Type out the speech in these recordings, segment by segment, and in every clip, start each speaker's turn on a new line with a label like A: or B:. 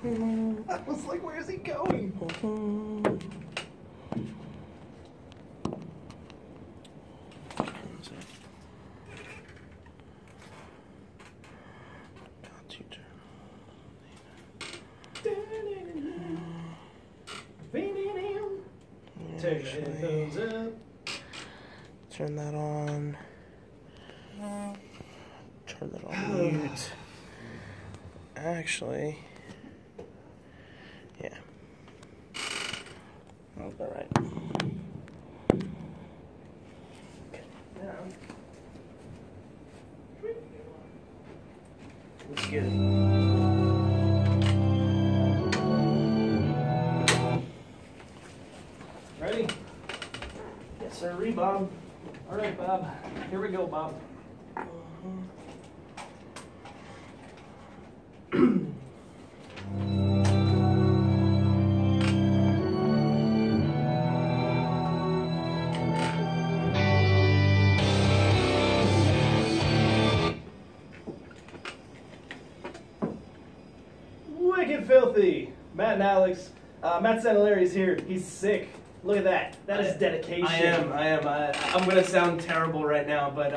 A: I was like, where is he going?
B: Turn that on. Turn that on mute. Actually, yeah. That's all right. Let's get it.
A: Ready?
B: Yes, sir, Bob.
A: All right, Bob. Here we go, Bob. Wicked filthy. Matt and Alex. Matt Santoleri is here. He's sick. Look at that. That is dedication.
B: I am. I'm going to sound terrible right now, but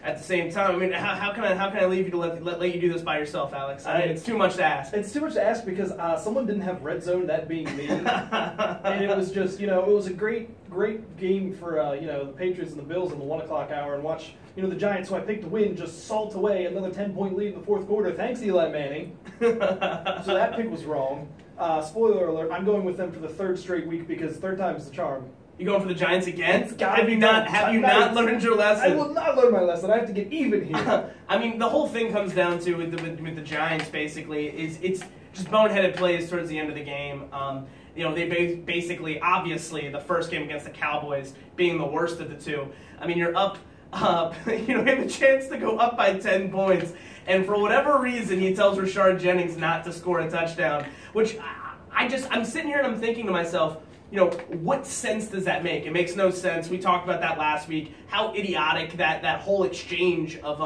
B: at the same time, I mean, how can I leave you to let you do this by yourself, Alex? I mean, it's too much to ask.
A: It's too much to ask because someone didn't have red zone, that being me, and it was just, it was a great game for the Patriots and the Bills in the 1 o'clock hour, and watch the Giants, who I picked to win, just salt away another 10-point lead in the fourth quarter. Thanks, Eli Manning. So that pick was wrong. Spoiler alert, I'm going with them for the third straight week because third time's the charm.
B: You going for the Giants again?
A: Have you not
B: learned your lesson?
A: I will not learn my lesson. I have to get even here.
B: I mean, the whole thing comes down to with the Giants basically is it's just boneheaded plays towards the end of the game. They basically, obviously, the first game against the Cowboys being the worst of the two. I mean, you're up. You have a chance to go up by 10 points, and for whatever reason, he tells Rashard Jennings not to score a touchdown. Which I'm sitting here and I'm thinking to myself, what sense does that make? It makes no sense. We talked about that last week. How idiotic that whole exchange of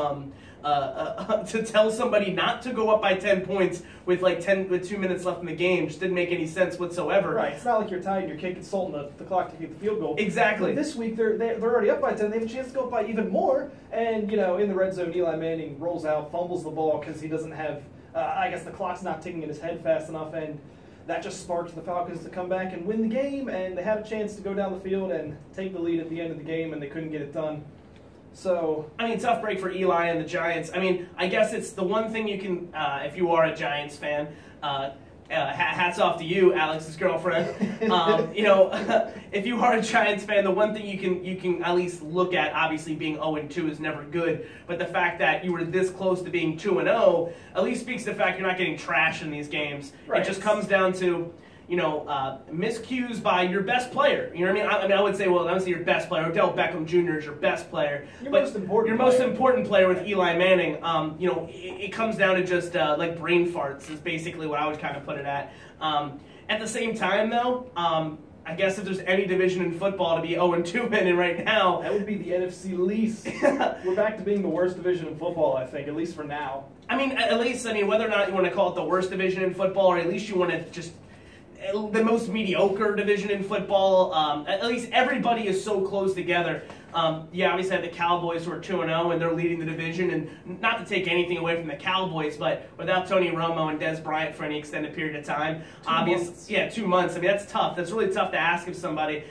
B: to tell somebody not to go up by 10 points with 2 minutes left in the game just didn't make any sense whatsoever.
A: Right. It's not like you're tied and you're kicking salt in the clock to get the field goal.
B: Exactly.
A: But this week they're already up by 10. They have a chance to go up by even more. And in the red zone, Eli Manning rolls out, fumbles the ball because he doesn't have. I guess the clock's not ticking in his head fast enough, and that just sparked the Falcons to come back and win the game. And they had a chance to go down the field and take the lead at the end of the game, and they couldn't get it done. So,
B: I mean, tough break for Eli and the Giants. I mean, I guess it's the one thing you can, if you are a Giants fan, hats off to you, Alex's girlfriend. If you are a Giants fan, the one thing you can at least look at, obviously being 0-2 is never good, but the fact that you were this close to being 2-0 at least speaks to the fact you're not getting trashed in these games. Right. It just comes down to miscues by your best player. You know what I mean? I would say, well, obviously your best player. Odell Beckham Jr. is your best player.
A: Your most
B: important player with Eli Manning. It comes down to just like brain farts is basically what I would kind of put it at. At the same time, though, I guess if there's any division in football to be 0-2 in right now,
A: that would be the NFC least. We're back to being the worst division in football, I think, at least for now.
B: I mean, whether or not you want to call it the worst division in football, or at least you want to just the most mediocre division in football. At least everybody is so close together. Obviously have the Cowboys who are 2-0 and they're leading the division, and not to take anything away from the Cowboys, but without Tony Romo and Des Bryant for any extended period of time, 2 months. I mean, that's tough. That's really tough to ask of somebody,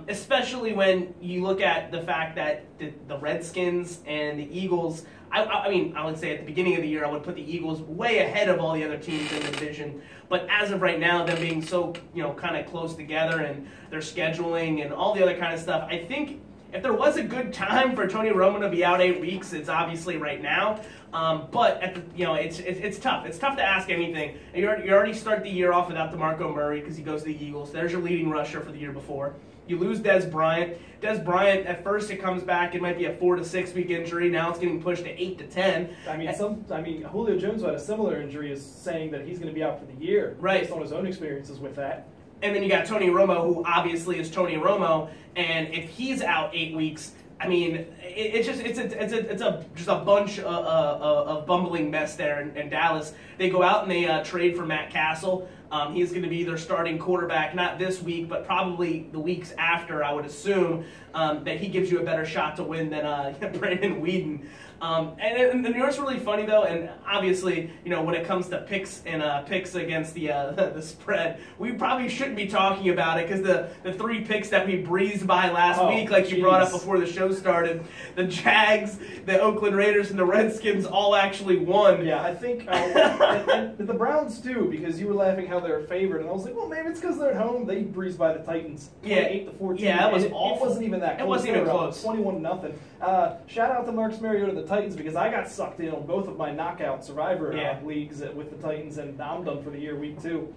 B: especially when you look at the fact that the Redskins and the Eagles. I mean, I would say at the beginning of the year, I would put the Eagles way ahead of all the other teams in the division. But as of right now, them being so, kind of close together and their scheduling and all the other kind of stuff, I think if there was a good time for Tony Romo to be out 8 weeks, it's obviously right now. But it's tough. It's tough to ask anything. You already start the year off without DeMarco Murray because he goes to the Eagles. There's your leading rusher for the year before. You lose Des Bryant. Des Bryant, at first it comes back. It might be a 4 to 6 week injury. Now it's getting pushed to 8 to 10.
A: I mean, Julio Jones, who had a similar injury, is saying that he's going to be out for the year,
B: right,
A: based on his own experiences with that.
B: And then you got Tony Romo, who obviously is Tony Romo, and if he's out 8 weeks, I mean, it's just a bunch of bumbling mess there in Dallas. They go out and they trade for Matt Castle. He's going to be their starting quarterback, not this week, but probably the weeks after, I would assume, that he gives you a better shot to win than Brandon Weeden. And New York's really funny, though, and obviously, when it comes to picks and picks against the spread, we probably shouldn't be talking about it because the 3 picks that we breezed by last week, like you brought up before the show started, the Jags, the Oakland Raiders, and the Redskins all actually won.
A: Yeah, I think, and the Browns too, because you were laughing how they're favored, and I was like, well, maybe it's because they're at home. They breezed by the Titans, 28-14.
B: Yeah, that was awful.
A: It wasn't even that close.
B: It wasn't even close.
A: 21-0. Shout out to Marcus Mariota, the Titans, because I got sucked in on both of my knockout survivor leagues with the Titans, and I'm done for the year, week 2.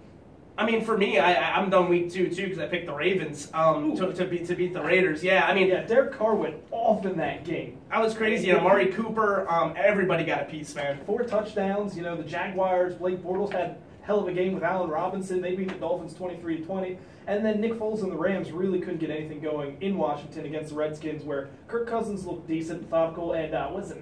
B: I mean, for me, I'm done week 2 too because I picked the Ravens to beat the Raiders. Yeah, I mean,
A: Derek Carr went off in that game.
B: I was crazy. Amari Cooper, everybody got a piece, man.
A: 4 touchdowns. The Jaguars, Blake Bortles had hell of a game with Allen Robinson. They beat the Dolphins 23-20. And then Nick Foles and the Rams really couldn't get anything going in Washington against the Redskins, where Kirk Cousins looked decent, methodical, and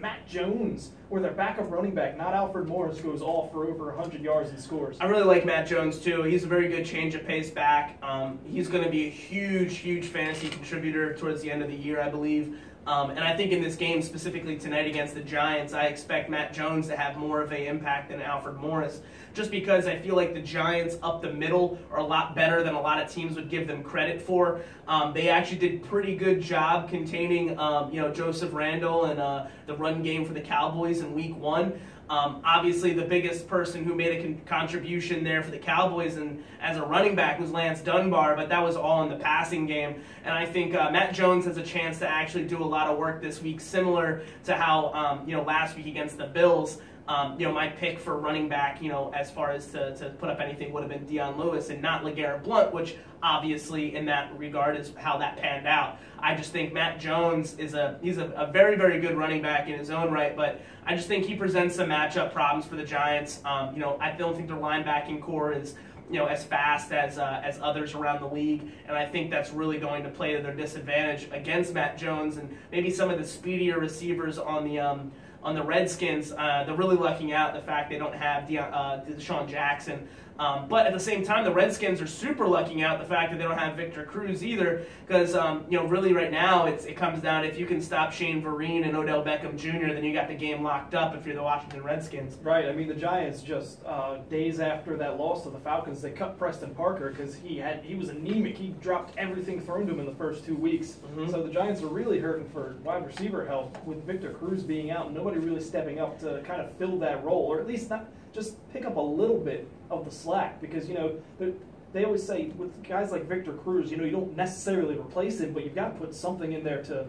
A: Matt Jones, or their backup running back, not Alfred Morris, goes off for over 100 yards and scores.
B: I really like Matt Jones, too. He's a very good change of pace back. He's going to be a huge fantasy contributor towards the end of the year, I believe. And I think in this game, specifically tonight against the Giants, I expect Matt Jones to have more of an impact than Alfred Morris, just because I feel like the Giants up the middle are a lot better than a lot of teams would give them credit for. They actually did a pretty good job containing, Joseph Randle and the run game for the Cowboys in Week 1. Obviously, the biggest person who made a contribution there for the Cowboys and as a running back was Lance Dunbar, but that was all in the passing game. And I think Matt Jones has a chance to actually do a lot of work this week, similar to how last week against the Bills. My pick for running back, as far as to put up anything would have been Deion Lewis and not LeGarrette Blount, which obviously in that regard is how that panned out. I just think Matt Jones he's a very, very good running back in his own right, but I just think he presents some matchup problems for the Giants. I don't think their linebacking core is as fast as others around the league, and I think that's really going to play to their disadvantage against Matt Jones and maybe some of the speedier receivers on the Redskins. They're really lucking out the fact they don't have Deshaun Jackson. But at the same time, the Redskins are super lucking out the fact that they don't have Victor Cruz either, because really right now it comes down to if you can stop Shane Vereen and Odell Beckham Jr., then you got the game locked up if you're the Washington Redskins.
A: Right. I mean, the Giants just days after that loss to the Falcons, they cut Preston Parker because he was anemic. He dropped everything thrown to him in the first 2 weeks. Mm-hmm. So the Giants are really hurting for wide receiver help with Victor Cruz being out and nobody really stepping up to kind of fill that role, or at least not just pick up a little bit of the slack, because they always say with guys like Victor Cruz, you don't necessarily replace him, but you've got to put something in there to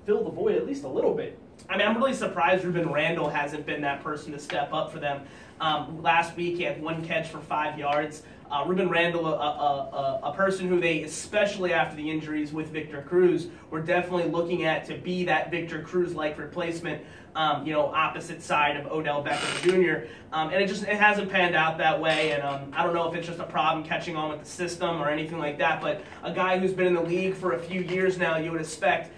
A: fill the void at least a little bit.
B: I mean, I'm really surprised Ruben Randle hasn't been that person to step up for them. Last week, he had 1 catch for 5 yards. Ruben Randle, a person who they, especially after the injuries with Victor Cruz, were definitely looking at to be that Victor Cruz-like replacement, opposite side of Odell Beckham Jr. And it hasn't panned out that way. And I don't know if it's just a problem catching on with the system or anything like that. But a guy who's been in the league for a few years now, you would expect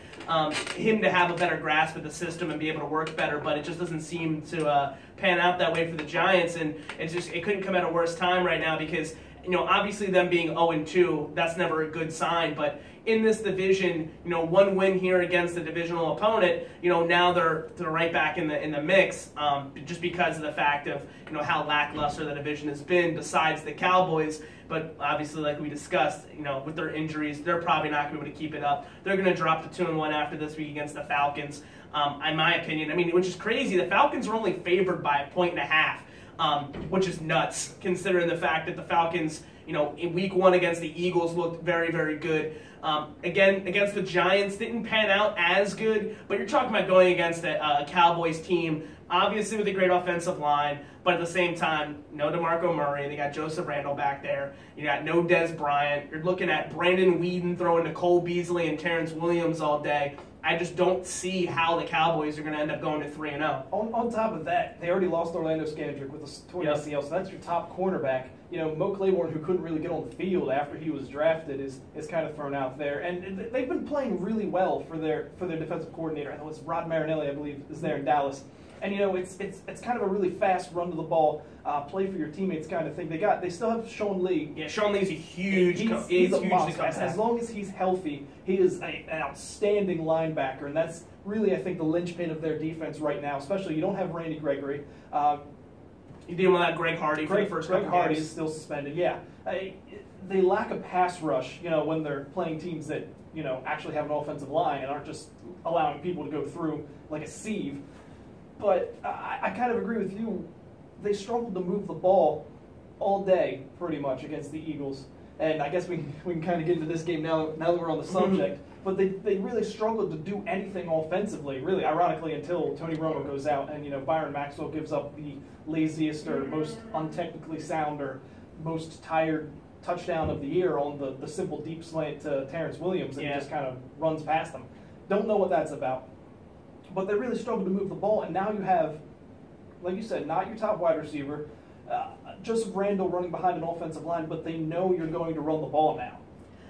B: him to have a better grasp of the system and be able to work better, but it just doesn't seem to pan out that way for the Giants, and it couldn't come at a worse time right now because obviously them being 0-2, that's never a good sign, but in this division, 1 win here against a divisional opponent, now they're right back in the mix, just because of the fact of how lackluster the division has been. Besides the Cowboys, but obviously, like we discussed, with their injuries, they're probably not going to be able to keep it up. They're going to drop to 2-1 after this week against the Falcons. In my opinion, which is crazy. The Falcons are only favored by 1.5, which is nuts, considering the fact that the Falcons, in Week 1 against the Eagles looked very, very good. Again, against the Giants, didn't pan out as good, but you're talking about going against a Cowboys team, obviously with a great offensive line, but at the same time, no DeMarco Murray. They got Joseph Randle back there. You got no Des Bryant. You're looking at Brandon Weeden throwing to Cole Beasley and Terrence Williams all day. I just don't see how the Cowboys are going to end up going to 3-0.
A: On top of that, they already lost Orlando Scandrick with a torn ACL, so that's your top cornerback. You know, Mo Claiborne, who couldn't really get on the field after he was drafted, is kind of thrown out there. And they've been playing really well for their defensive coordinator. I know it's Rod Marinelli, I believe, is there in Dallas. And you know, it's kind of a really fast run to the ball, play for your teammates kind of thing. They still have Sean Lee.
B: Yeah, Sean Lee's a huge. He's
A: a monster. As long as he's healthy, he is an outstanding linebacker, and that's really, I think, the linchpin of their defense right now. Especially, you don't have Randy Gregory.
B: You dealing with that Greg Hardy for the first couple
A: Greg Hardy
B: games.
A: is still suspended. Yeah, they lack a pass rush. You know, when they're playing teams that actually have an offensive line and aren't just allowing people to go through like a sieve. But I kind of agree with you. They struggled to move the ball all day, pretty much, against the Eagles. And I guess we can kind of get into this game now that we're on the subject. But they really struggled to do anything offensively, really, ironically, until Tony Romo goes out and Byron Maxwell gives up the laziest or most untechnically sound or most tired touchdown of the year on the simple deep slant to Terrence Williams, and he just kind of runs past them. Don't know what that's about. But they really struggled to move the ball, and now you have, like you said, not your top wide receiver, Joseph Randle running behind an offensive line, but they know you're going to run the ball now.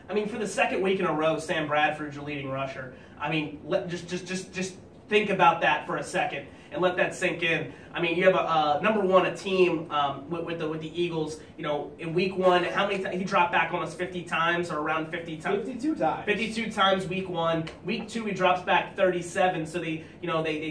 B: I mean, for the second week in a row, Sam Bradford's your leading rusher. I mean, just think about that for a second and let that sink in. I mean, you have a team with the Eagles. In week 1, how many times he dropped back almost 50 times or around 50 times?
A: 52 times.
B: 52 times week 1. Week 2 he drops back 37. So they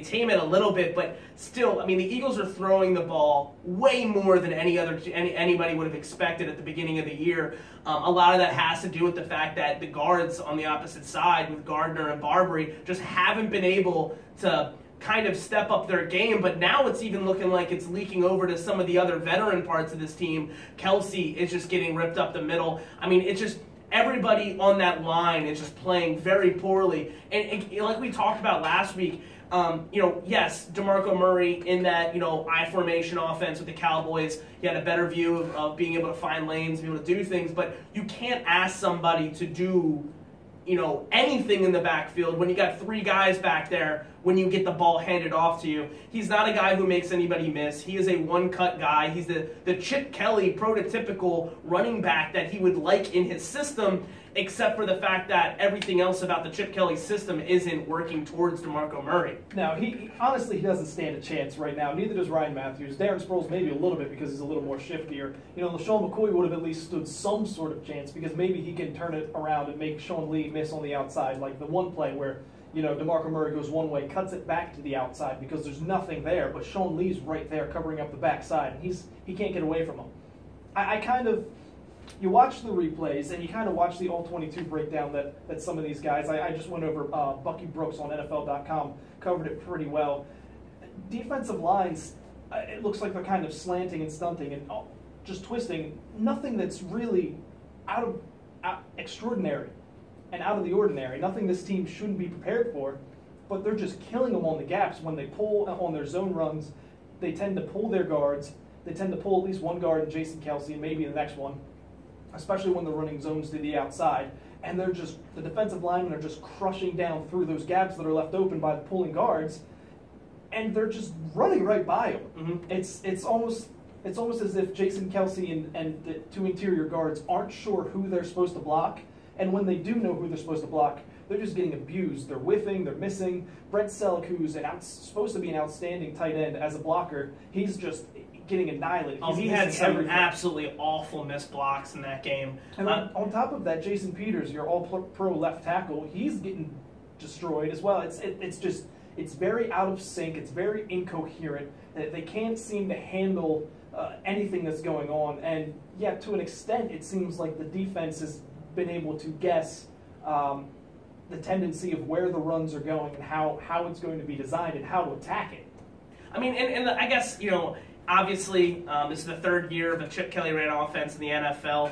B: tame it a little bit, but still, I mean, the Eagles are throwing the ball way more than anybody would have expected at the beginning of the year. A lot of that has to do with the fact that the guards on the opposite side with Gardner and Barbary just haven't been able to kind of step up their game, but now it's even looking like it's leaking over to some of the other veteran parts of this team. Kelsey is just getting ripped up the middle. I mean, it's just everybody on that line is just playing very poorly. And like we talked about last week, yes, DeMarco Murray in that, I formation offense with the Cowboys, he had a better view of being able to find lanes, be able to do things, but you can't ask somebody to do anything in the backfield when you got 3 guys back there when you get the ball handed off to you. He's not a guy who makes anybody miss. He is a one-cut guy. He's the Chip Kelly prototypical running back that he would like in his system, except for the fact that everything else about the Chip Kelly system isn't working towards DeMarco Murray.
A: Now, he honestly doesn't stand a chance right now. Neither does Ryan Matthews. Darren Sproles maybe a little bit because he's a little more shiftier. LaShawn McCoy would have at least stood some sort of chance because maybe he can turn it around and make Sean Lee miss on the outside, like the one play where DeMarco Murray goes one way, cuts it back to the outside because there's nothing there, but Sean Lee's right there covering up the backside, and he can't get away from him. You watch the replays, and you kind of watch the All-22 breakdown that some of these guys, I just went over Bucky Brooks on NFL.com, covered it pretty well. Defensive lines, it looks like they're kind of slanting and stunting and just twisting. Nothing that's really out extraordinary and out of the ordinary. Nothing this team shouldn't be prepared for, but they're just killing them on the gaps. When they pull on their zone runs, they tend to pull their guards. They tend to pull at least one guard in Jason Kelsey and maybe the next one, especially when they're running zones to the outside. And the defensive linemen are just crushing down through those gaps that are left open by the pulling guards, and they're just running right by them. Mm-hmm. It's almost as if Jason Kelsey and the 2 interior guards aren't sure who they're supposed to block. And when they do know who they're supposed to block, they're just getting abused. They're whiffing, they're missing. Brett Selleck, who's supposed to be an outstanding tight end as a blocker, he's just getting annihilated.
B: He had some absolutely awful missed blocks in that game.
A: And on top of that, Jason Peters, your all-pro left tackle, he's getting destroyed as well. It's very out of sync. It's very incoherent. They can't seem to handle anything that's going on. And yeah, to an extent, it seems like the defense has been able to guess the tendency of where the runs are going and how it's going to be designed and how to attack it.
B: I mean, and I guess, obviously, this is the 3rd year of a Chip Kelly ran offense in the NFL.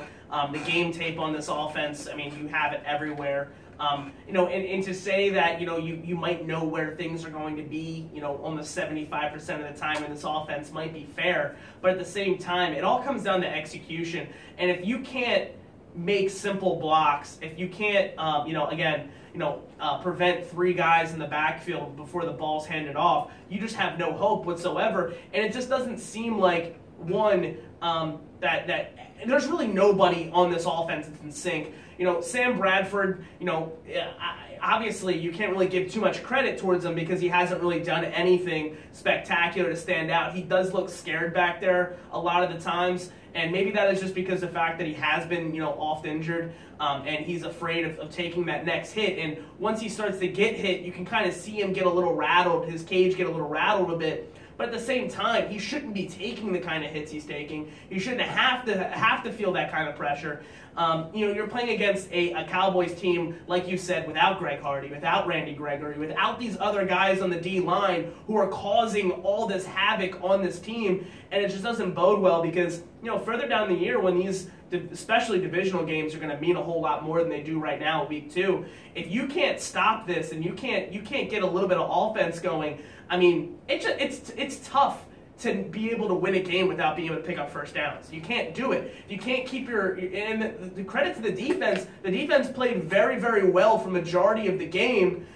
B: The game tape on this offense, I mean, you have it everywhere. And to say that, you might know where things are going to be, almost 75% of the time in this offense might be fair. But at the same time, it all comes down to execution. And if you can't make simple blocks, if you can't, again, prevent 3 guys in the backfield before the ball's handed off, you just have no hope whatsoever. And it just doesn't seem like, one, that there's really nobody on this offense that's in sync. Sam Bradford, obviously you can't really give too much credit towards him because he hasn't really done anything spectacular to stand out. He does look scared back there a lot of the times, and maybe that is just because of the fact that he has been, oft injured, and he's afraid of taking that next hit. And once he starts to get hit, you can kind of see him get a little rattled, his cage get a little rattled a bit. But at the same time, he shouldn't be taking the kind of hits he's taking. He shouldn't have to feel that kind of pressure. You're playing against a Cowboys team, like you said, without Greg Hardy, without Randy Gregory, without these other guys on the D-line who are causing all this havoc on this team, and it just doesn't bode well because, further down the year when these, especially divisional games, are going to mean a whole lot more than they do right now, week 2. If you can't stop this and you can't get a little bit of offense going, I mean, it's tough to be able to win a game without being able to pick up first downs. You can't do it. You can't keep and the credit to the defense played very, very well for majority of the game.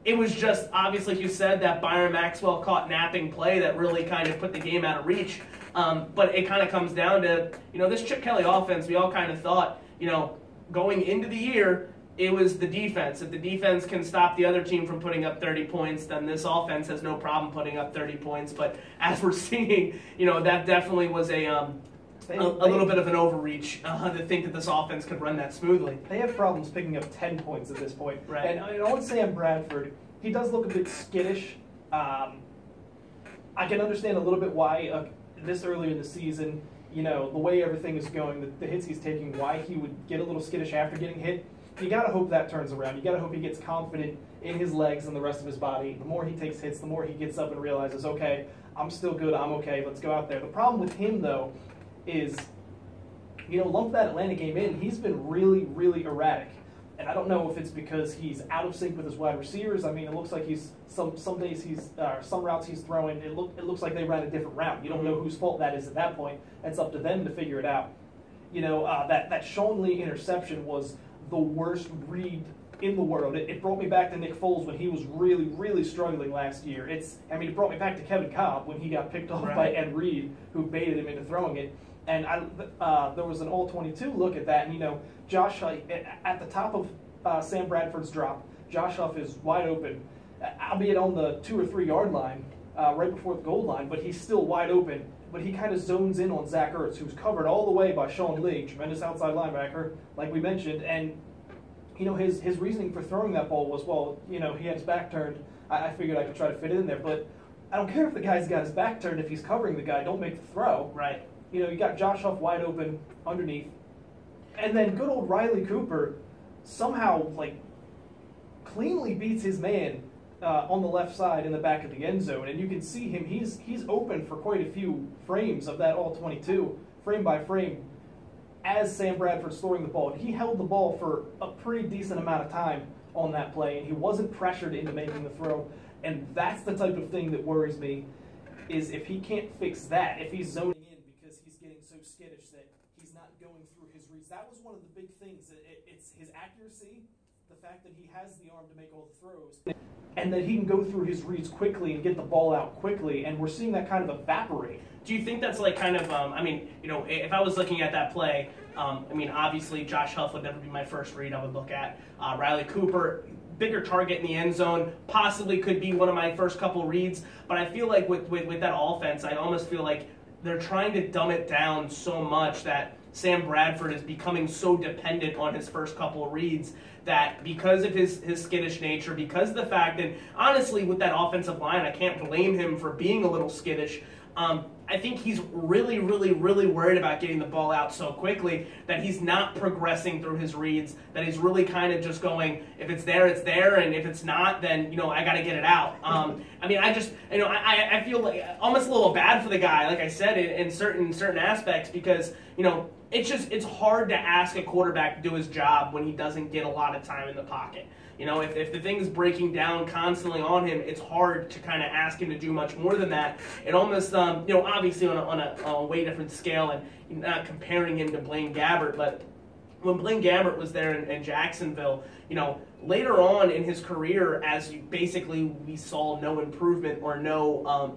B: It was just, obviously, like you said, that Byron Maxwell caught napping play that really kind of put the game out of reach. But it kind of comes down to, this Chip Kelly offense, we all kind of thought, going into the year, it was the defense. If the defense can stop the other team from putting up 30 points, then this offense has no problem putting up 30 points. But as we're seeing, that definitely was a little bit of an overreach to think that this offense could run that smoothly.
A: They have problems picking up 10 points at this point.
B: Right.
A: And on Sam Bradford, he does look a bit skittish. I can understand a little bit why this early in the season, the way everything is going, the hits he's taking, why he would get a little skittish after getting hit. You got to hope that turns around. You got to hope he gets confident in his legs and the rest of his body. The more he takes hits, the more he gets up and realizes, okay, I'm still good, I'm okay, let's go out there. The problem with him, though, is, lump that Atlanta game in, he's been really, really erratic. And I don't know if it's because he's out of sync with his wide receivers. I mean, it looks like he's some days some routes he's throwing, it looks like they ran a different route. You don't know whose fault that is at that point. It's up to them to figure it out. That Sean Lee interception was the worst read in the world. It brought me back to Nick Foles when he was really, really struggling last year. It brought me back to Kevin Cobb when he got picked off by Ed Reed, who baited him into throwing it. And there was an all-22 look at that, and Josh at the top of Sam Bradford's drop, Josh Huff is wide open, albeit on the 2 or 3 yard line, right before the goal line, but he's still wide open. But he kind of zones in on Zach Ertz, who's covered all the way by Sean Lee, tremendous outside linebacker, like we mentioned. And, his reasoning for throwing that ball was, well, he had his back turned. I figured I could try to fit it in there. But I don't care if the guy's got his back turned. If he's covering the guy, don't make the throw.
B: Right.
A: You got Josh Huff wide open underneath. And then good old Riley Cooper somehow, cleanly beats his man on the left side in the back of the end zone, and you can see him. He's open for quite a few frames of that all-22, frame by frame, as Sam Bradford's throwing the ball. And he held the ball for a pretty decent amount of time on that play, and he wasn't pressured into making the throw. And that's the type of thing that worries me, is if he can't fix that, if he's zoning in because he's getting so skittish that he's not going through his reads. That was one of the big things. It's his accuracy, the fact that he has the arm to make all the throws, and that he can go through his reads quickly and get the ball out quickly, and we're seeing that kind of evaporate.
B: Do you think that's if I was looking at that play, obviously Josh Huff would never be my first read I would look at. Riley Cooper, bigger target in the end zone, possibly could be one of my first couple reads, but I feel like with that offense, I almost feel like they're trying to dumb it down so much that Sam Bradford is becoming so dependent on his first couple of reads that because of his skittish nature, because of the fact that, honestly, with that offensive line, I can't blame him for being a little skittish. I think he's really, really, really worried about getting the ball out so quickly that he's not progressing through his reads, that he's really kind of just going, if it's there, it's there, and if it's not, then, I got to get it out. I feel like almost a little bad for the guy, like I said, in certain aspects, because, it's hard to ask a quarterback to do his job when he doesn't get a lot of time in the pocket. If the thing is breaking down constantly on him, it's hard to kind of ask him to do much more than that. It almost, obviously on a way different scale, and not comparing him to Blaine Gabbert, but when Blaine Gabbert was there in Jacksonville, later on in his career, as we saw no improvement or no,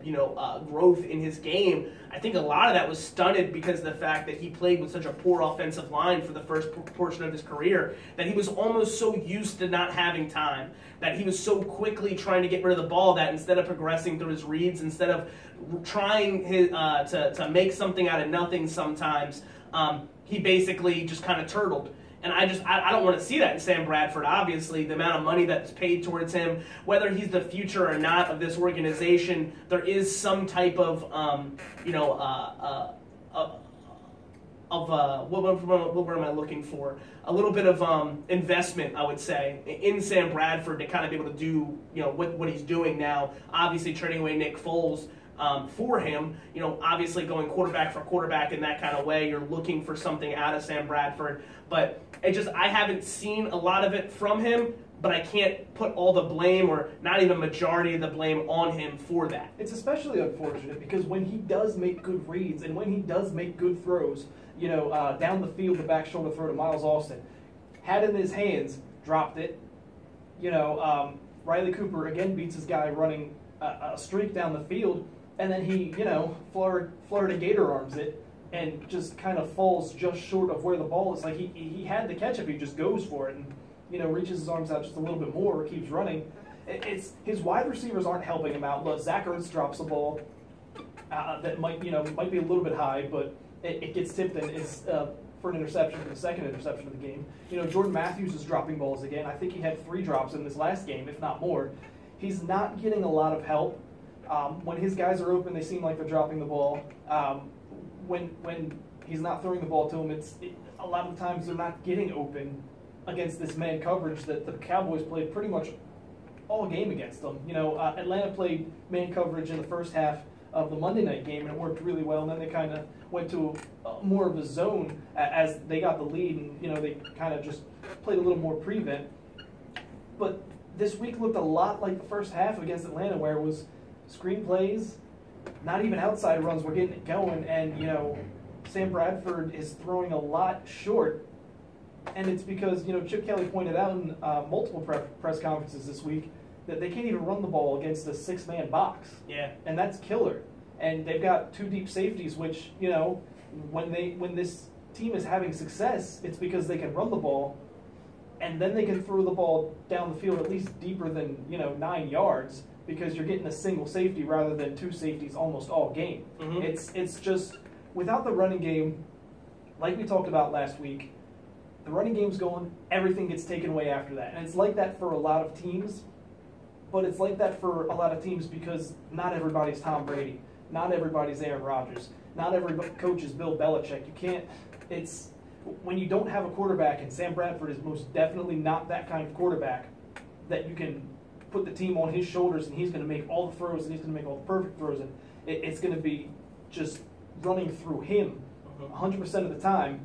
B: growth in his game, I think a lot of that was stunted because of the fact that he played with such a poor offensive line for the first portion of his career, that he was almost so used to not having time, that he was so quickly trying to get rid of the ball that instead of progressing through his reads, instead of trying to make something out of nothing sometimes, he basically just kind of turtled. And I don't want to see that in Sam Bradford. Obviously, the amount of money that's paid towards him, whether he's the future or not of this organization, there is some type of, what word am I looking for? A little bit of investment, I would say, in Sam Bradford to kind of be able to do, what he's doing now. Obviously, trading away Nick Foles for him, obviously going quarterback for quarterback in that kind of way. You're looking for something out of Sam Bradford, but I haven't seen a lot of it from him, but I can't put all the blame or not even majority of the blame on him for that.
A: It's especially unfortunate because when he does make good reads and when he does make good throws, down the field, the back shoulder throw to Miles Austin, had it in his hands, dropped it. Riley Cooper again beats his guy running a streak down the field, and then he, Florida Gator arms it and just kind of falls just short of where the ball is. Like he had the catch if he just goes for it and, reaches his arms out just a little bit more, keeps running. It's his wide receivers aren't helping him out. Look, Zach Ertz drops the ball that might be a little bit high, but it gets tipped and is for an interception, for the second interception of the game. Jordan Matthews is dropping balls again. I think he had 3 drops in this last game, if not more. He's not getting a lot of help. When his guys are open, they seem like they're dropping the ball. When he's not throwing the ball to him, a lot of the times they're not getting open against this man coverage that the Cowboys played pretty much all game against them. Atlanta played man coverage in the first half of the Monday night game, and it worked really well. And then they kind of went to more of a zone as they got the lead, and they kind of just played a little more prevent. But this week looked a lot like the first half against Atlanta, where it was screen plays, not even outside runs were getting it going, and Sam Bradford is throwing a lot short, and it's because Chip Kelly pointed out in multiple press conferences this week that they can't even run the ball against a 6-man box.
B: Yeah,
A: and that's killer. And they've got 2 deep safeties, which when this team is having success, it's because they can run the ball, and then they can throw the ball down the field at least deeper than 9 yards. Because you're getting a single safety rather than 2 safeties almost all game. Mm-hmm. It's just, without the running game, like we talked about last week, the running game's going, everything gets taken away after that. And it's like that for a lot of teams, but it's like that for a lot of teams because not everybody's Tom Brady. Not everybody's Aaron Rodgers. Not every coach is Bill Belichick. When you don't have a quarterback, and Sam Bradford is most definitely not that kind of quarterback, that you can put the team on his shoulders and he's going to make all the throws and he's going to make all the perfect throws, and it's going to be just running through him 100% of the time.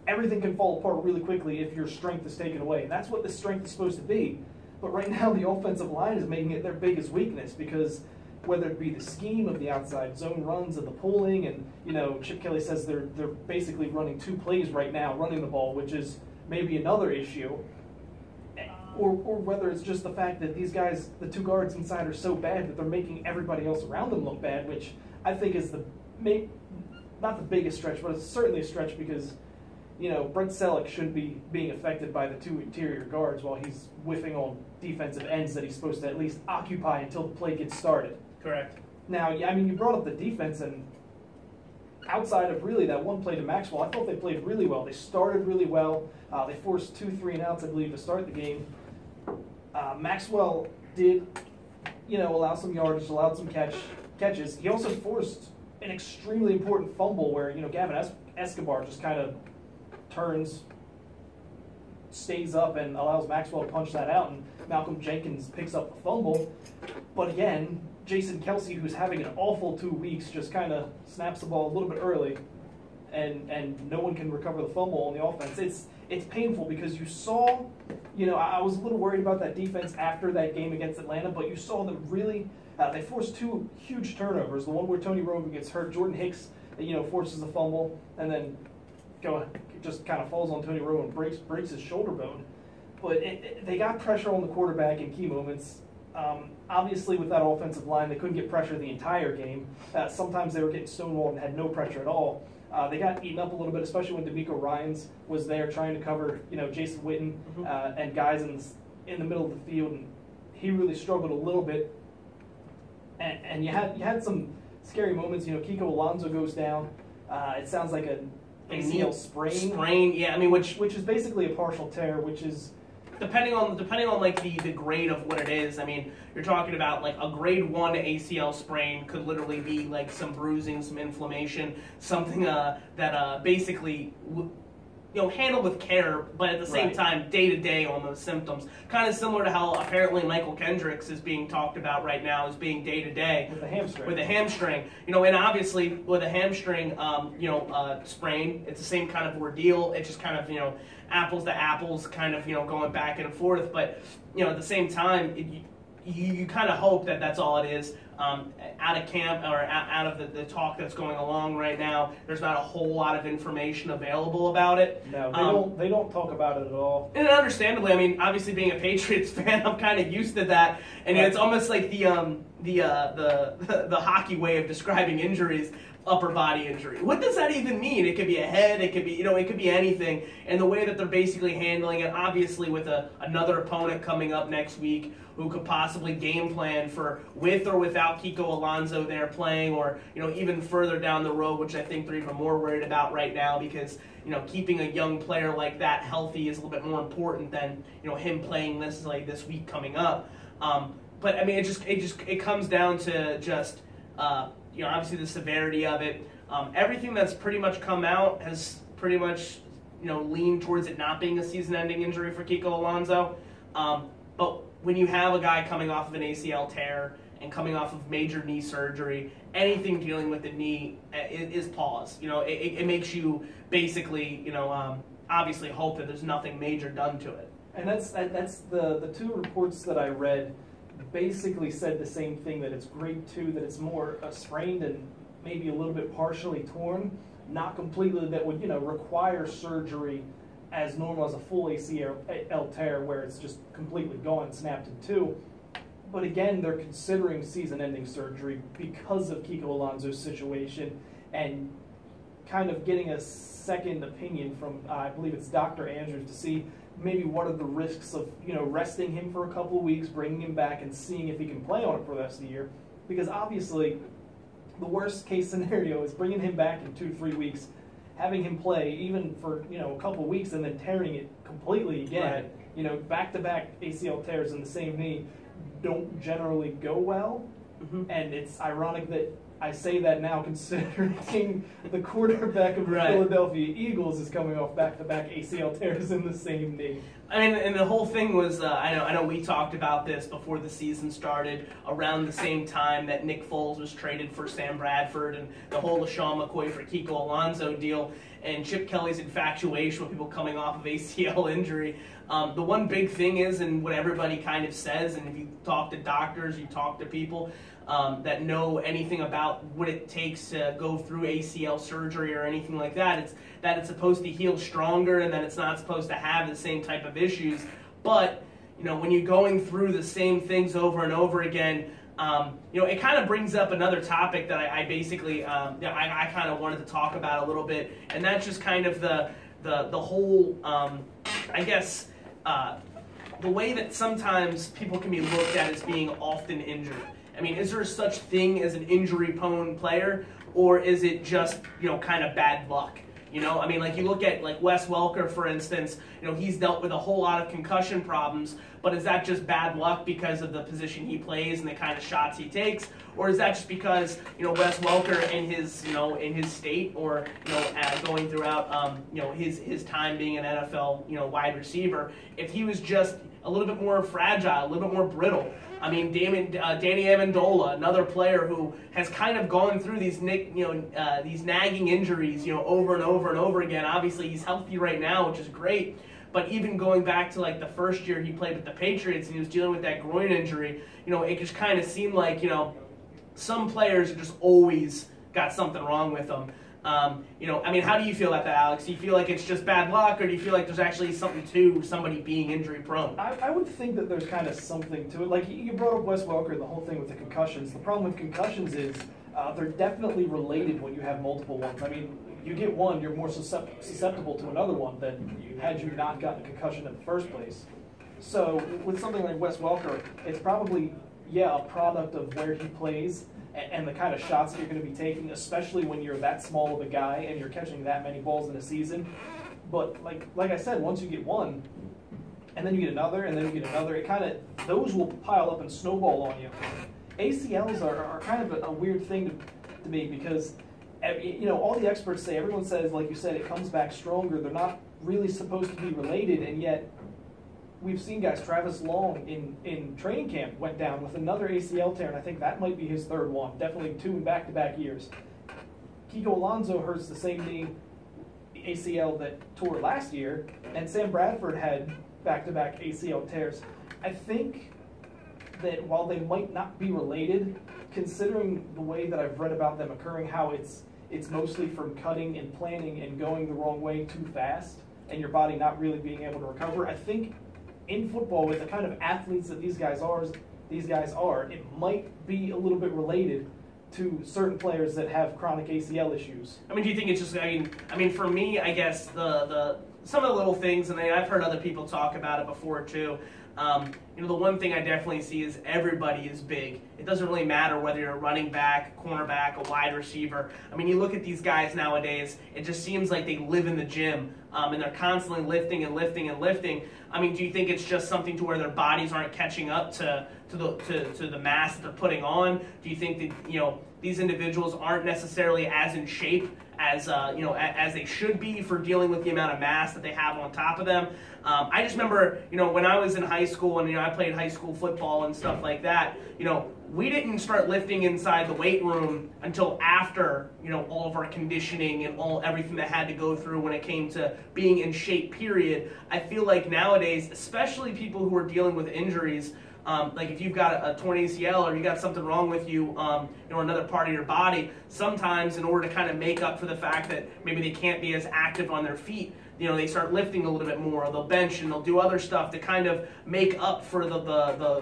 A: Everything can fall apart really quickly if your strength is taken away, and that's what the strength is supposed to be. But right now the offensive line is making it their biggest weakness, because whether it be the scheme of the outside zone runs and the pulling, and Chip Kelly says they're basically running 2 plays right now, running the ball, which is maybe another issue. Or whether it's just the fact that these guys, the 2 guards inside, are so bad that they're making everybody else around them look bad, which I think is not the biggest stretch, but it's certainly a stretch because, Brent Selleck shouldn't be being affected by the 2 interior guards while he's whiffing on defensive ends that he's supposed to at least occupy until the play gets started.
B: Correct.
A: Now, you brought up the defense, and outside of really that one play to Maxwell, I thought they played really well. They started really well. They forced 2 3-and-outs, I believe, to start the game. Maxwell did, allow some yardage, allowed some catches. He also forced an extremely important fumble where, Gavin Escobar just kind of turns, stays up, and allows Maxwell to punch that out, and Malcolm Jenkins picks up the fumble. But again, Jason Kelsey, who's having an awful 2 weeks, just kind of snaps the ball a little bit early, and no one can recover the fumble on the offense. It's painful because you saw, I was a little worried about that defense after that game against Atlanta, but you saw them really, they forced 2 huge turnovers. The one where Tony Romo gets hurt, Jordan Hicks, forces a fumble, and then just kind of falls on Tony Romo and breaks his shoulder bone. But they got pressure on the quarterback in key moments. Obviously, with that offensive line, they couldn't get pressure the entire game. Sometimes they were getting stonewalled and had no pressure at all. They got eaten up a little bit, especially when DeMeco Ryans was there trying to cover, Jason Witten and guys in the middle of the field, and he really struggled a little bit. And you had some scary moments. Kiko Alonso goes down. It sounds like an ACL sprain.
B: Yeah. I mean, which
A: is basically a partial tear, which is
B: depending on like the grade of what it is. I mean, you're talking about like a grade 1 ACL sprain could literally be like some bruising, some inflammation, something that basically handled with care, but at the same time, day-to-day almost symptoms. Kind of similar to how apparently Michael Kendricks is being talked about right now as being day-to-day.
A: With a hamstring.
B: And obviously with a hamstring, sprain, it's the same kind of ordeal. It's just kind of, apples to apples, kind of, going back and forth. But, at the same time, you kind of hope that that's all it is. Out of camp or out of the talk that's going along right now, there's not a whole lot of information available about it.
A: No, they don't talk about it at all.
B: And understandably, I mean, obviously being a Patriots fan, I'm kind of used to that, and it's almost like the hockey way of describing injuries. Upper body injury. What does that even mean? It could be a head, it could be, it could be anything. And the way that they're basically handling it, obviously with another opponent coming up next week who could possibly game plan for with or without Kiko Alonso there playing, or, even further down the road, which I think they're even more worried about right now because, keeping a young player like that healthy is a little bit more important than, him playing this week coming up. But I mean, it comes down to just, obviously the severity of it. Everything that's pretty much come out has pretty much, leaned towards it not being a season-ending injury for Kiko Alonso. But when you have a guy coming off of an ACL tear and coming off of major knee surgery, anything dealing with the knee is pause. It makes you basically, obviously hope that there's nothing major done to it.
A: And that's the two reports that I read basically said the same thing, that it's grade 2, that it's more sprained and maybe a little bit partially torn, not completely, that would require surgery as normal as a full ACL tear where it's just completely gone, snapped in two. But again, they're considering season-ending surgery because of Kiko Alonso's situation, and kind of getting a second opinion from, I believe it's Dr. Andrews, to see maybe what are the risks of, resting him for a couple of weeks, bringing him back, and seeing if he can play on it for the rest of the year. Because obviously, the worst case scenario is bringing him back in 2 to 3 weeks, having him play even for, a couple of weeks, and then tearing it completely again. Right. Back-to-back ACL tears in the same knee don't generally go well. Mm-hmm. And it's ironic that I say that now, considering the quarterback of the Philadelphia Eagles is coming off back-to-back ACL tears in the same knee.
B: I mean, and the whole thing was, I know we talked about this before the season started, around the same time that Nick Foles was traded for Sam Bradford, and the whole LaShawn McCoy for Kiko Alonso deal, and Chip Kelly's infatuation with people coming off of ACL injury. The one big thing is, and what everybody kind of says, and if you talk to doctors, you talk to people that know anything about what it takes to go through ACL surgery or anything like that, it's that it's supposed to heal stronger and that it's not supposed to have the same type of issues. But, when you're going through the same things over and over again, it kind of brings up another topic that I basically, I kind of wanted to talk about a little bit, and that's just kind of the whole, the way that sometimes people can be looked at as being often injured. I mean, is there such thing as an injury-prone player, or is it just, kind of bad luck? I mean, like you look at like Wes Welker, for instance, he's dealt with a whole lot of concussion problems, but is that just bad luck because of the position he plays and the kind of shots he takes? Or is that just because, Wes Welker in his state, or, going throughout, his time being an NFL, wide receiver, if he was just a little bit more fragile, a little bit more brittle? I mean, Danny Amendola, another player who has kind of gone through these nagging injuries, over and over and over again. Obviously, he's healthy right now, which is great. But even going back to like the first year he played with the Patriots and he was dealing with that groin injury, it just kind of seemed like, some players just always got something wrong with them. I mean, how do you feel about that, Alex? Do you feel like it's just bad luck, or do you feel like there's actually something to somebody being injury prone?
A: I would think that there's kind of something to it. Like you brought up Wes Welker and the whole thing with the concussions. The problem with concussions is they're definitely related when you have multiple ones. I mean, you get one, you're more susceptible to another one than had you not gotten a concussion in the first place. So with something like Wes Welker, it's probably, a product of where he plays and the kind of shots that you're going to be taking, especially when you're that small of a guy and you're catching that many balls in a season. But like I said, once you get one, and then you get another, and then you get another, those will pile up and snowball on you. ACLs are kind of a weird thing to me because, all the experts say, everyone says, like you said, it comes back stronger. They're not really supposed to be related, and yet we've seen guys. Travis Long in training camp went down with another ACL tear, and I think that might be his third one. Definitely 2 in back-to-back years. Kiko Alonso hurts the same knee ACL that tore last year, and Sam Bradford had back-to-back ACL tears. I think that while they might not be related, considering the way that I've read about them occurring, how it's mostly from cutting and planning and going the wrong way too fast, and your body not really being able to recover, I think in football, with the kind of athletes that these guys are, it might be a little bit related to certain players that have chronic ACL issues.
B: I mean, do you think it's just? I mean, for me, I guess the some of the little things, and I've heard other people talk about it before too. The one thing I definitely see is everybody is big. It doesn't really matter whether you're a running back, a cornerback, a wide receiver. I mean, you look at these guys nowadays, it just seems like they live in the gym, and they're constantly lifting and lifting and lifting. I mean, do you think it's just something to where their bodies aren't catching up to the mass that they're putting on? Do you think that, these individuals aren't necessarily as in shape as as they should be for dealing with the amount of mass that they have on top of them? I just remember, when I was in high school and I played high school football and stuff like that, we didn't start lifting inside the weight room until after, all of our conditioning and everything that had to go through when it came to being in shape, period. I feel like nowadays, especially people who are dealing with injuries, like if you've got a torn ACL or you got something wrong with you, another part of your body, sometimes in order to kind of make up for the fact that maybe they can't be as active on their feet, they start lifting a little bit more. They'll bench and they'll do other stuff to kind of make up for the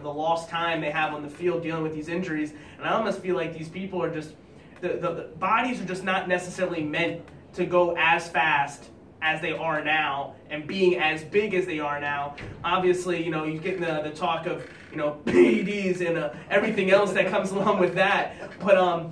B: lost time they have on the field dealing with these injuries. And I almost feel like these people are just, the bodies are just not necessarily meant to go as fast as they are now and being as big as they are now. Obviously, you get the talk of, PEDs and everything else that comes along with that. But,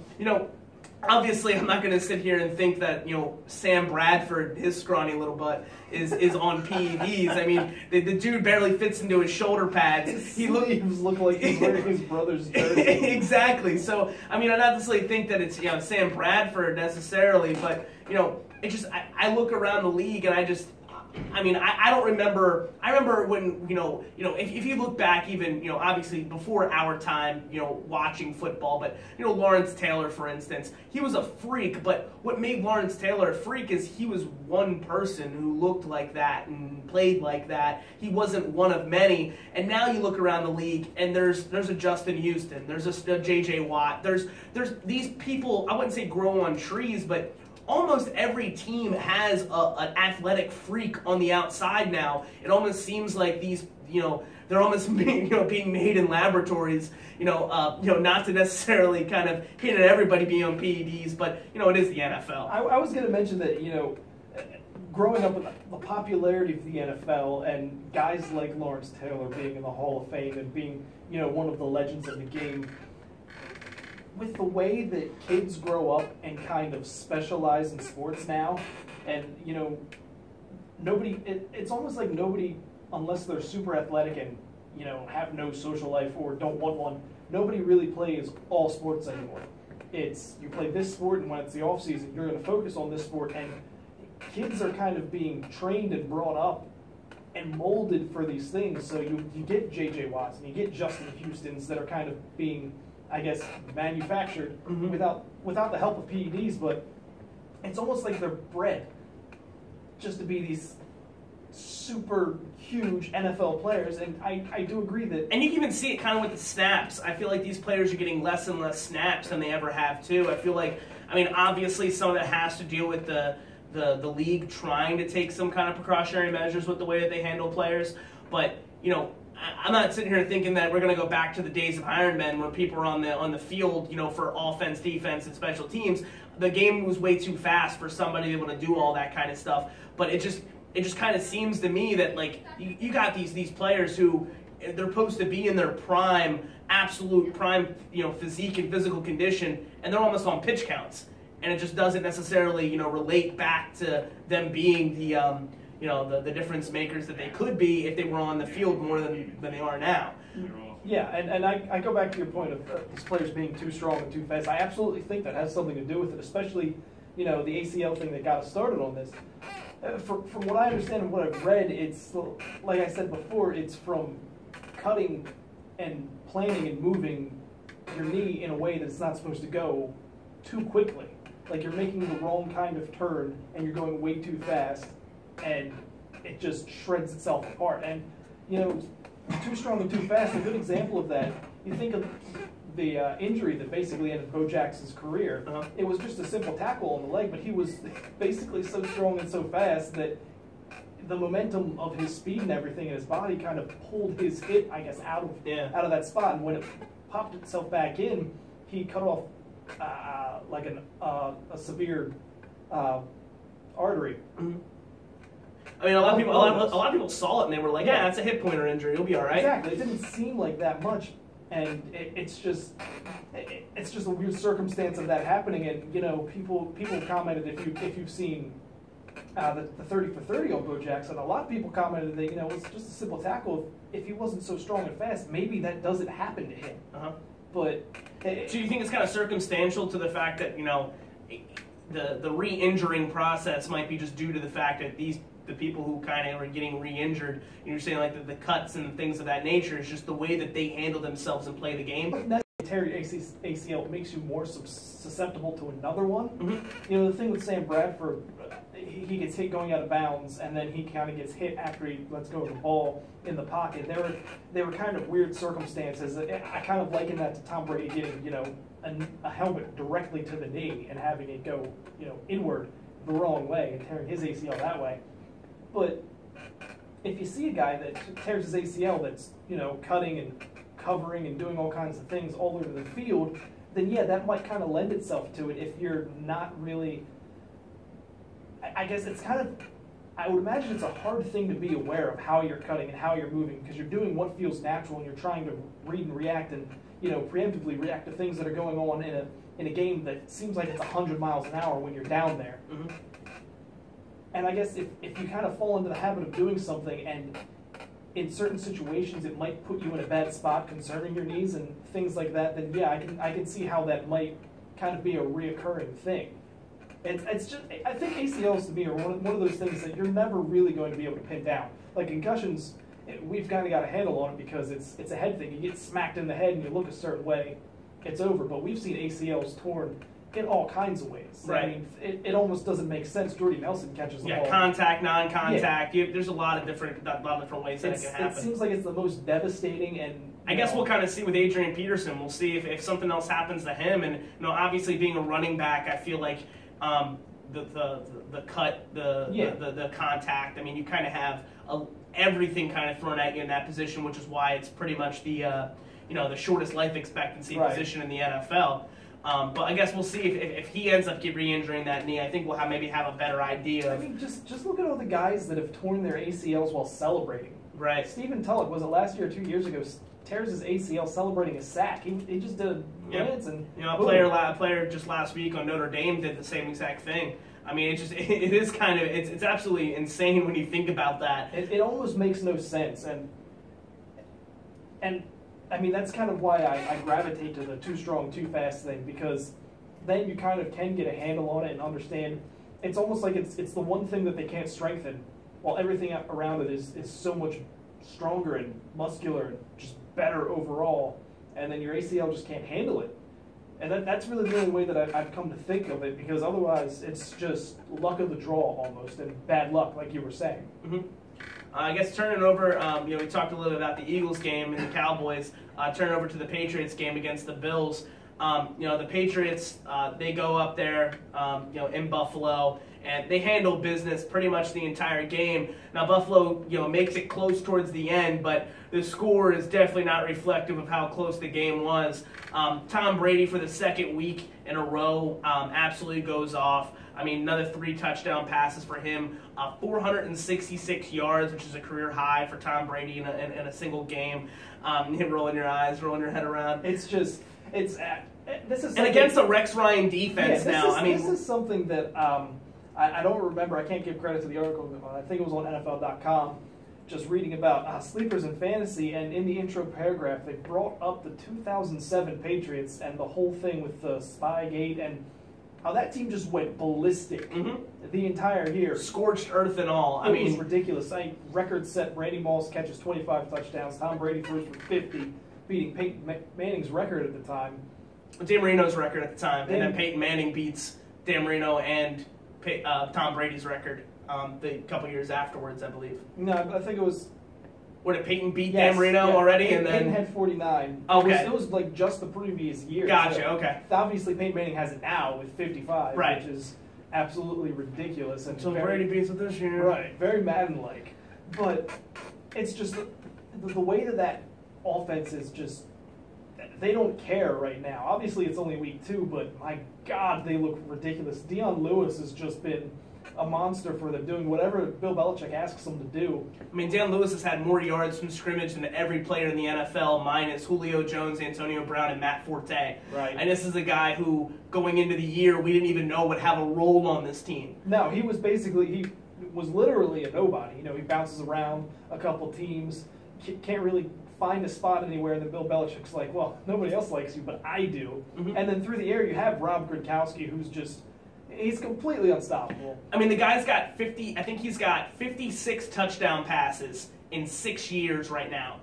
B: obviously I'm not going to sit here and think that, Sam Bradford, his scrawny little butt, is on PEDs. I mean, the dude barely fits into his shoulder pads.
A: His sleeves look like he's wearing his brother's jersey.
B: Exactly. So, I mean, I don't necessarily think that it's, Sam Bradford necessarily, but, it just, I look around the league and I don't remember. I remember when, if you look back even, obviously before our time, watching football, but, Lawrence Taylor, for instance, he was a freak, but what made Lawrence Taylor a freak is he was one person who looked like that and played like that. He wasn't one of many. And now you look around the league and there's a Justin Houston, there's a J.J. Watt, there's these people, I wouldn't say grow on trees, but almost every team has an athletic freak on the outside now. It almost seems like these, they're almost being made in laboratories, not to necessarily kind of hit at everybody being on PEDs, but, it is the NFL.
A: I was going to mention that, growing up with the popularity of the NFL and guys like Lawrence Taylor being in the Hall of Fame and being, one of the legends of the game, with the way that kids grow up and kind of specialize in sports now, and it's almost like nobody, unless they're super athletic and have no social life or don't want one, nobody really plays all sports anymore. It's you play this sport, and when it's the off season, you're going to focus on this sport, and kids are kind of being trained and brought up and molded for these things. So you get J.J. Watts and you get Justin Houstons that are kind of being, I guess, manufactured without the help of PEDs, but it's almost like they're bred just to be these super huge NFL players, and I do agree that...
B: And you can even see it kind of with the snaps. I feel like these players are getting less and less snaps than they ever have, too. I feel like, I mean, obviously some of it has to deal with the league trying to take some kind of precautionary measures with the way that they handle players. But, you know, I'm not sitting here thinking that we're going to go back to the days of Iron Men when people were on the field, you know, for offense, defense, and special teams. The game was way too fast for somebody to be able to do all that kind of stuff. But it just kind of seems to me that, like, you got these players who they're supposed to be in their prime, absolute prime, you know, physique and physical condition, and they're almost on pitch counts. And it just doesn't necessarily, you know, relate back to them being the you know, the difference makers that they could be if they were on the field more than they are now.
A: Yeah, and I go back to your point of these players being too strong and too fast. I absolutely think that has something to do with it, especially, you know, the ACL thing that got us started on this. From what I understand and what I've read, it's, like I said before, it's from cutting and planning and moving your knee in a way that's not supposed to go too quickly. Like you're making the wrong kind of turn and you're going way too fast, and it just shreds itself apart. And, you know, too strong and too fast, a good example of that, you think of the injury that basically ended Bo Jackson's career. It was just a simple tackle on the leg, but he was basically so strong and so fast that the momentum of his speed and everything in his body kind of pulled his hip, I guess, out of that spot. And when it popped itself back in, he cut off like a severe artery.
B: I mean, a lot of people saw it and they were like, "Yeah, that's a hip pointer injury. He'll be all right."
A: Exactly. It didn't seem like that much, and it's just a weird circumstance of that happening. And you know, people commented if you've seen the 30 for 30 on Bo Jackson, a lot of people commented that, you know, it's just a simple tackle. If he wasn't so strong and fast, maybe that doesn't happen to him. But
B: so you think it's kind of circumstantial to the fact that, you know, the re-injuring process might be just due to the fact that the people who kind of are getting re-injured, you're saying like the cuts and things of that nature, is just the way that they handle themselves and play the game?
A: Tear your ACL makes you more susceptible to another one. You know, the thing with Sam Bradford, he gets hit going out of bounds, and then he kind of gets hit after he lets go of the ball in the pocket. They were kind of weird circumstances. I kind of liken that to Tom Brady getting, you know, a helmet directly to the knee and having it go, you know, inward the wrong way and tearing his ACL that way. But if you see a guy that tears his ACL that's, you know, cutting and covering and doing all kinds of things all over the field, then yeah, that might kind of lend itself to it if you're not really, I guess it's kind of, I would imagine it's a hard thing to be aware of how you're cutting and how you're moving, because you're doing what feels natural and you're trying to read and react and, you know, preemptively react to things that are going on in a game that seems like it's 100 miles an hour when you're down there. And I guess if you kind of fall into the habit of doing something, and in certain situations it might put you in a bad spot concerning your knees and things like that, then yeah, I can see how that might kind of be a reoccurring thing. It's just, I think ACLs to me are one of those things that you're never really going to be able to pin down. Like concussions, we've kind of got a handle on it because it's a head thing. You get smacked in the head and you look a certain way, it's over. But we've seen ACLs torn in all kinds of ways.
B: Right.
A: I mean, it almost doesn't make sense. Jordy Nelson catches the ball.
B: Contact, non-contact. There's a lot of different ways that it can happen.
A: It seems like it's the most devastating, and
B: I guess we'll kind of see with Adrian Peterson. We'll see if something else happens to him. And, you know, obviously being a running back, I feel like the cut, the contact. I mean, you kind of have everything kind of thrown at you in that position, which is why it's pretty much the the shortest life expectancy position in the NFL. But I guess we'll see if he ends up re-injuring that knee. I think we'll maybe have a better idea.
A: I mean, just look at all the guys that have torn their ACLs while celebrating.
B: Right.
A: Stephen Tulloch, was it last year or 2 years ago, tears his ACL celebrating a sack. He just did a dance and
B: a player just last week on Notre Dame did the same exact thing. I mean, it is kind of it's absolutely insane when you think about that.
A: It almost makes no sense, and I mean, that's kind of why I gravitate to the too strong, too fast thing, because then you kind of can get a handle on it and understand. It's almost like it's the one thing that they can't strengthen, while everything around it is so much stronger and muscular and just better overall, and then your ACL just can't handle it. And that's really the only way that I've come to think of it, because otherwise it's just luck of the draw almost, and bad luck, like you were saying.
B: I guess turning over, we talked a little bit about the Eagles game and the Cowboys. Turning over to the Patriots game against the Bills. The Patriots, they go up there, in Buffalo, and they handle business pretty much the entire game. Now Buffalo, makes it close towards the end, but the score is definitely not reflective of how close the game was. Tom Brady, for the second week in a row, absolutely goes off. I mean, another 3 touchdown passes for him, 466 yards, which is a career high for Tom Brady in a single game. Him rolling your eyes, rolling your head around.
A: This is
B: and against the Rex Ryan defense now.
A: This is something that I don't remember. I can't give credit to the article. I think it was on NFL.com. Just reading about sleepers in fantasy, and in the intro paragraph, they brought up the 2007 Patriots and the whole thing with the Spygate and how that team just went ballistic the entire year.
B: Scorched earth and all.
A: It was ridiculous. Record set, Randy Moss catches 25 touchdowns, Tom Brady throws for 50, beating Peyton Manning's record at the time.
B: Dan Marino's record at the time, and then Peyton Manning beats Dan Marino and Tom Brady's record the couple years afterwards, I believe.
A: No, I think it was...
B: What, did Peyton beat Dan Marino already?
A: Peyton had 49.
B: Okay.
A: It was like just the previous year.
B: Gotcha,
A: so
B: okay.
A: Obviously, Peyton Manning has it now with 55,
B: right,
A: which is absolutely ridiculous.
B: Until Brady beats it this year.
A: Right, very Madden-like. But it's just the way that offense is just... They don't care right now. Obviously, it's only week 2, but my God, they look ridiculous. Dion Lewis has just been a monster for them, doing whatever Bill Belichick asks them to do.
B: I mean, Dion Lewis has had more yards from scrimmage than every player in the NFL, minus Julio Jones, Antonio Brown, and Matt Forte.
A: Right.
B: And this is a guy who, going into the year, we didn't even know would have a role on this team.
A: No, he was literally a nobody. He bounces around a couple teams, can't really find a spot anywhere, and then Bill Belichick's like, well, nobody else likes you, but I do. And then through the air, you have Rob Gronkowski, who's just... He's completely unstoppable.
B: I mean, the guy's got 50, I think he's got 56 touchdown passes in 6 years right now.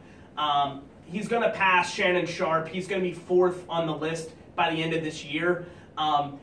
B: He's going to pass Shannon Sharp. He's going to be 4th on the list by the end of this year. And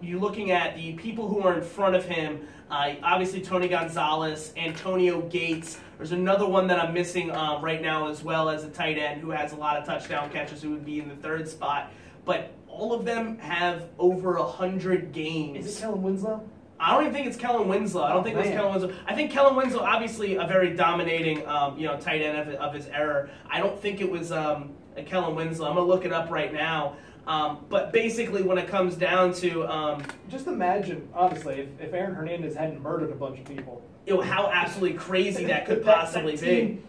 B: you're looking at the people who are in front of him, obviously Tony Gonzalez, Antonio Gates. There's another one that I'm missing right now, as well as a tight end who has a lot of touchdown catches, who would be in the 3rd spot. But all of them have over 100 games.
A: Is it Kellen Winslow?
B: I don't even think it's Kellen Winslow. I don't think it was Kellen Winslow. I think Kellen Winslow, obviously a very dominating, tight end of his era. I don't think it was a Kellen Winslow. I'm going to look it up right now. But basically, when it comes down to...
A: just imagine, honestly, if Aaron Hernandez hadn't murdered a bunch of people.
B: How absolutely crazy that could possibly be.